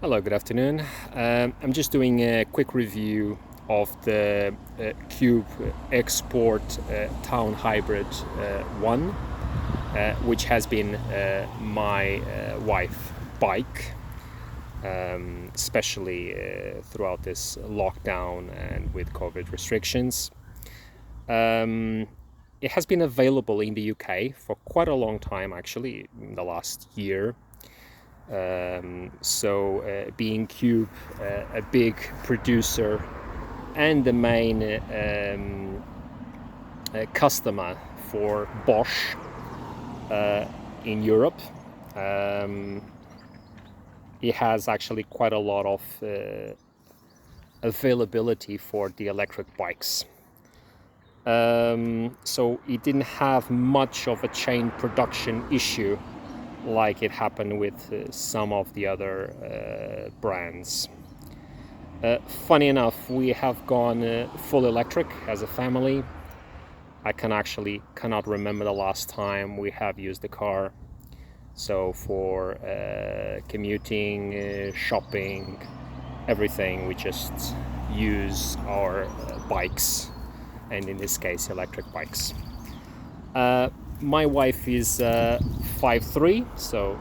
Hello, good afternoon. I'm just doing a quick review of the Cube Export Town Hybrid 1, which has been my wife bike, especially throughout this lockdown and with COVID restrictions. It has been available in the UK for quite a long time, actually, in the last year. Being Cube a big producer and the main customer for Bosch in Europe, it has actually quite a lot of availability for the electric bikes. So it didn't have much of a chain production issue like it happened with some of the other brands. Funny enough, we have gone full electric as a family. I cannot remember the last time we have used the car. So for commuting, shopping, everything, we just use our bikes, and in this case, electric bikes. My wife is 5'3", so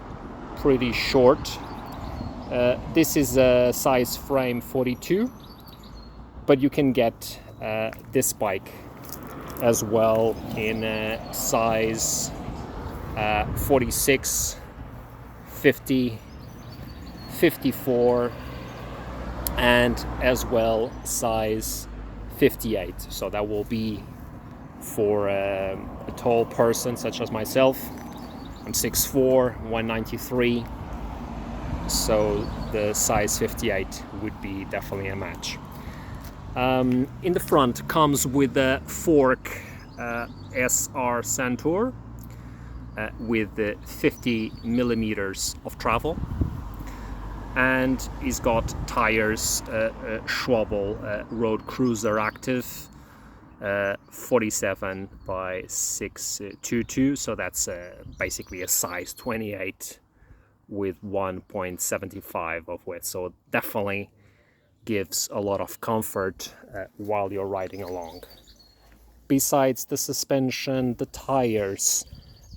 pretty short. This is a size frame 42, but you can get this bike as well in size 46, 50, 54, and as well size 58. So that will be for a tall person such as myself. I'm 6'4", 193, so the size 58 would be definitely a match. In the front comes with a fork SR Santour with 50 millimeters of travel, and he's got tires Schwalbe Road Cruiser Active 47 by 622, so that's basically a size 28 with 1.75 of width, so definitely gives a lot of comfort while you're riding along. Besides the suspension, the tires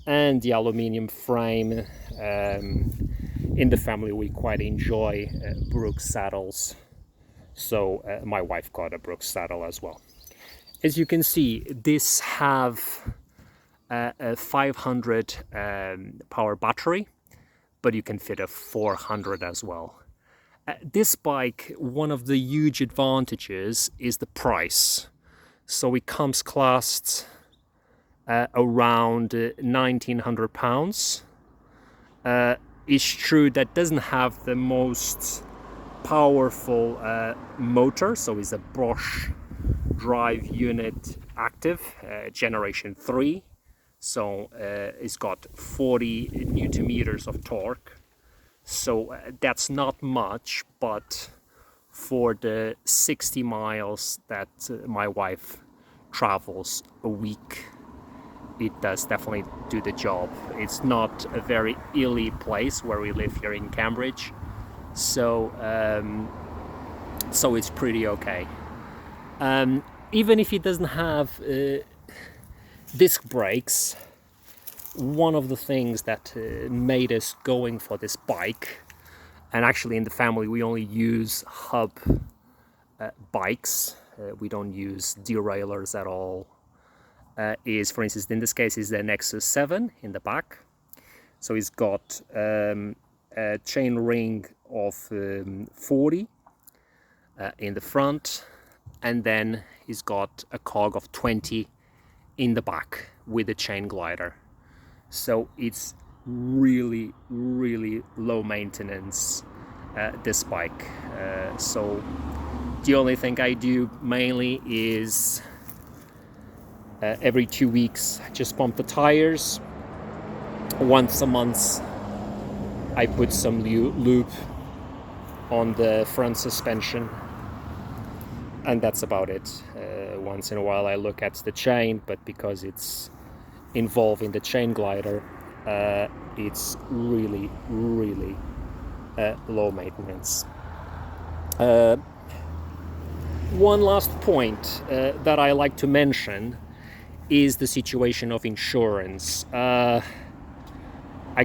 and the aluminium frame, in the family we quite enjoy Brooks saddles, so my wife got a Brooks saddle as well. As you can see, this have a 500 power battery, but you can fit a 400 as well. This bike, one of the huge advantages is the price. So it comes classed around £1,900. It's true that doesn't have the most powerful motor, so it's a Bosch drive unit active generation 3, so it's got 40 newton meters of torque, so that's not much, but for the 60 miles that my wife travels a week, it does definitely do the job. It's not a very hilly place where we live here in Cambridge, so it's pretty okay. Even if it doesn't have disc brakes, one of the things that made us going for this bike, and actually in the family we only use hub bikes, we don't use derailleurs at all, is, for instance, in this case is the Nexus 7 in the back. So it's got a chain ring of 40 in the front, and then he's got a cog of 20 in the back with a chain glider. So it's really low maintenance, this bike. So the only thing I do mainly is every 2 weeks I just pump the tires. Once a month I put some lube on the front suspension, and that's about it. Once in a while I look at the chain, but because it's involved in the chain glider, it's really low maintenance. One last point that I like to mention is the situation of insurance. I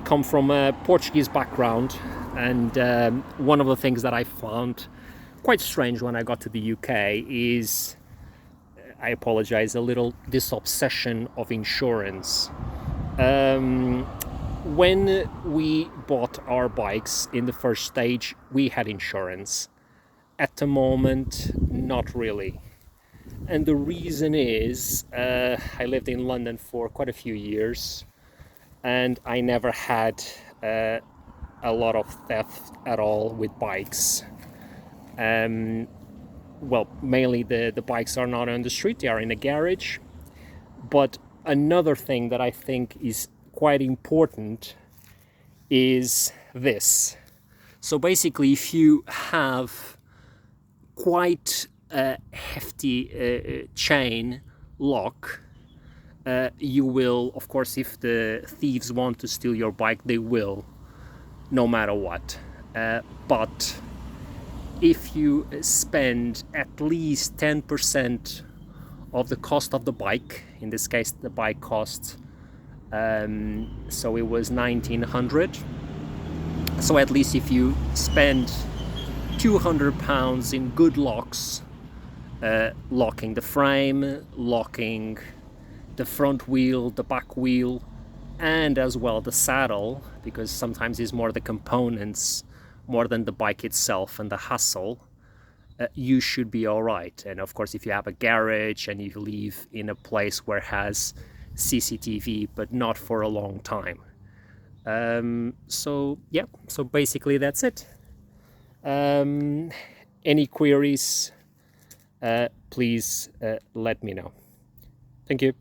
come from a Portuguese background, and one of the things that I found quite strange when I got to the UK is, I apologize, a little, this obsession of insurance. When we bought our bikes in the first stage, we had insurance. At the moment, not really. And the reason is, I lived in London for quite a few years, and I never had a lot of theft at all with bikes. Well, mainly the bikes are not on the street, they are in a garage. But another thing that I think is quite important is this. So basically, if you have quite a hefty chain lock, you will, of course, if the thieves want to steal your bike, they will, no matter what. But if you spend at least 10% of the cost of the bike, in this case the bike cost, so it was 1900, so at least if you spend £200 in good locks, locking the frame, locking the front wheel, the back wheel, and as well the saddle, because sometimes it's more the components more than the bike itself and the hassle, you should be all right. And of course, if you have a garage and you live in a place where it has CCTV, but not for a long time. So yeah, so basically that's it. Any queries, please let me know. Thank you.